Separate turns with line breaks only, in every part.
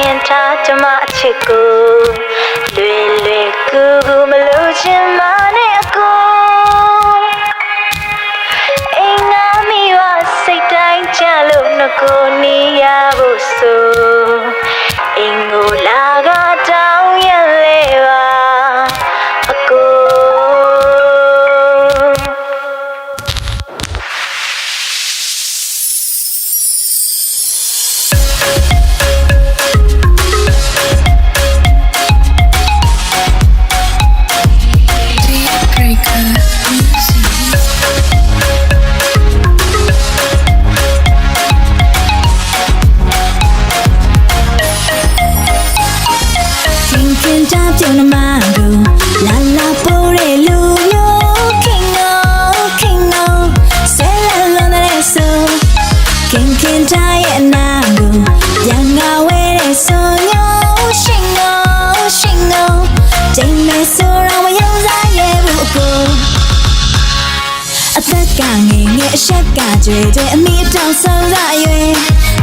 ခင်ထားကျမအချစ်ကိုလွယ်လွယ်ကူကူမလို့ချင်မနဲ့အကုန်အိမ်ငါမိဝစိတ်တိုင်းကြလို့ငကိုနီးရဖို့ဆိုအိမ်ကိုလာကတောင်းရလေပါအကိုအရှက်ကကြွေတဲ့အမိတောင်ဆုံးရရွယ်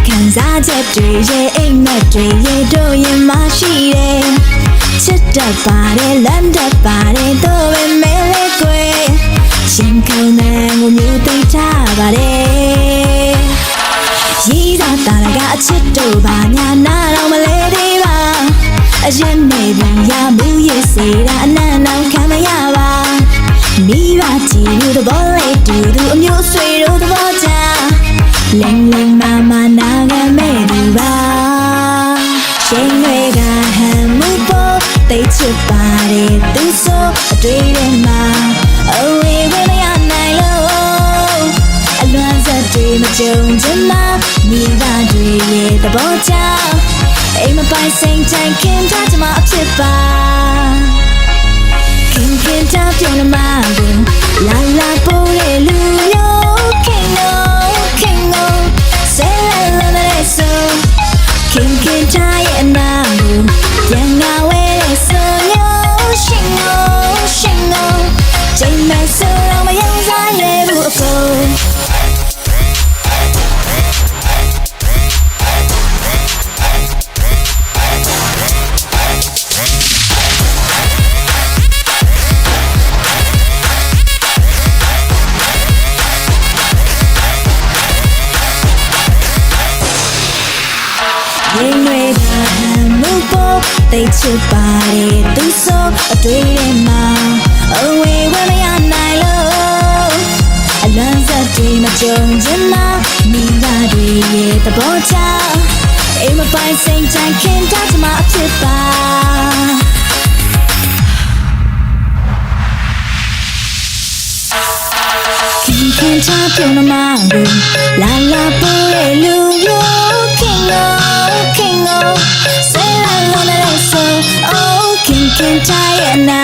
ခံစားချက်တွေရဲ့အိမ်မက်တွေရဲ့တို့ရင်မရှိတယ်ချစ်တတ်ပါတယ်လမ်းတတ်ပါတယ်တို့ပဲမဲလေးကွယ်ရှင်ကောင်းတဲ့ကိုမျိုးသိထားပါတယ်ရည်သာတာကအချစ်တို့ပါညာနာတော့မလဲသေးပါအရင်နေပြီးရမှုရဲ့စေတာအနံ့အောင်ခံမရပါမိဘကြည့်လို့သဘောလေးတူတူအမျိုးဆွေတို့သဘောချလင်းလင်းမမနာကမဲ့သူပါရှင်တွေကဟမ်းမှုပေါ်သိချစ်ပါတယ်သူဆိုအတွေ့ထဲမှာအဝေးဝင်မရနိုင်လို့အလွမ်းစက်တွေမကြုံချင်မှမိဘတွေရဲ့သဘောချအိမ်မပိုင်စိတ်ချခင်ထားချင်မှအဖြစ်ပါခင်တာပြုံးမကိုလာလာပိုးတဲ့လူမျိုးခင်ကိုဆဲလာတဲ့ဆိုခင်တာရဲ့အနာကိုပြန်ငါဝဲတဲ့ဆိုမျိုးရှင်ကိုချိန်မဲ့ဆိုတော့မယုံစားရဘူးအကုန်ရင်တွေကမှုပေါ်သိချစ်ပါတယ်သူဆိုအတွေ့ထဲမှာအဝေးဝင်မရနိုင်လို့အလန်းစက်တွေမကြုံချင်မှမိဘတွေရဲ့သဘောချအိမ်မပိုင်စိတ်ချခင်ထားချင်မှအဖြစ်ပါခင်ချပြုံးမကိုလာလာပိုးရဲ့လူမျိုးခင်ကိုဆဲလာတဲ့ဆို Oh ခင်တာရဲ့နာ